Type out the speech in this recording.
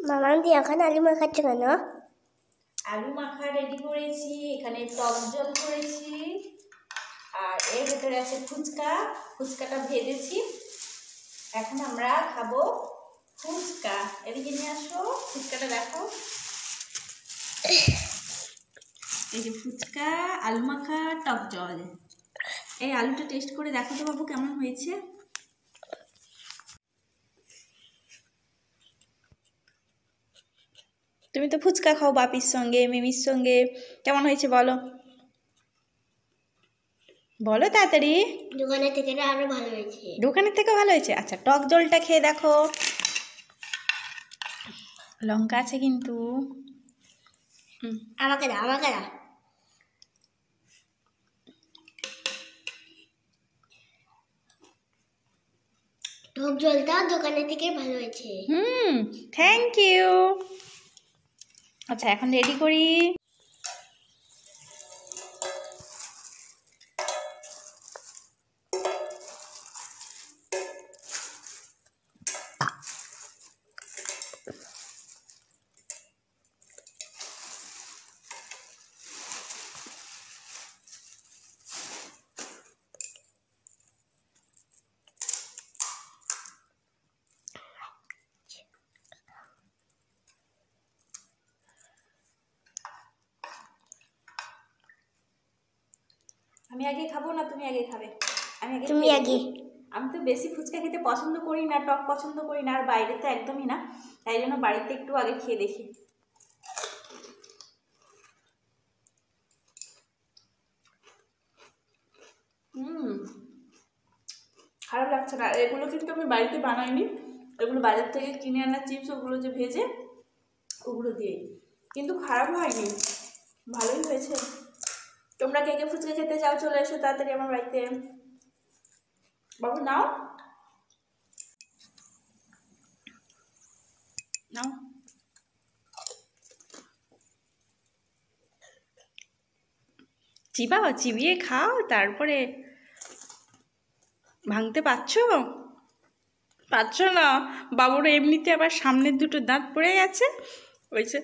মামান দি এখন আলু মাখাচ্ছ কেন? আলু মাখা রেডি করেছি, এখানে টক জল করেছি, আর এর ভেতরে আছে ফুচকা। ফুচকাটা ভেজেছি, এখন আমরা খাবো ফুচকা। এদিকে নিয়ে আসো, ফুচকাটা দেখো। এই যে ফুচকা, আলু মাখা, টক জল। এই আলুটা টেস্ট করে দেখো তো বাবু কেমন হয়েছে। তুমি তো ফুচকা খাও বাপির সঙ্গে, মিমির সঙ্গে, কেমন হয়েছে বলো বলো তাড়াতাড়ি। দোকানের থেকে আরো ভালো হয়েছে। দোকানের থেকে ভালো হয়েছে? আচ্ছা, টক জলটা খেয়ে দেখো, লঙ্কা আছে কিন্তু। আমাকে দাও, আমাকে দাও। টক জলটা দোকানের থেকে ভালো হয়েছে। Thank you. আচ্ছা, এখন রেডি করি। আমি আগে খাবো না তুমি আগে খাবে? তুমি আগে। আমি তো বেশি ফুচকা খেতে পছন্দ করি না, টক পছন্দ করি না, আর বাইরে তো একদমই না, তাই জন্য বাড়িতে একটু আগে খেয়ে দেখি। খারাপ লাগছে না। এগুলো কিন্তু আমি বাড়িতে বানাইনি, এগুলো বাজার থেকে কিনে আনা চিপস, ওগুলো যে ভেজে ওগুলো দিয়ে, কিন্তু খারাপ হয়নি, ভালোই হয়েছে। তোমরা কে কে ফুচকা খেতে চাও চলে এসো তাড়াতাড়ি আমার বাড়িতে। বাবু নাও নাও। চিবাও, চিবিয়ে খাও, তারপরে ভাঙতে পারছো না? বাবুর এমনিতে আবার সামনের দুটো দাঁত পড়ে গেছে, ওই যে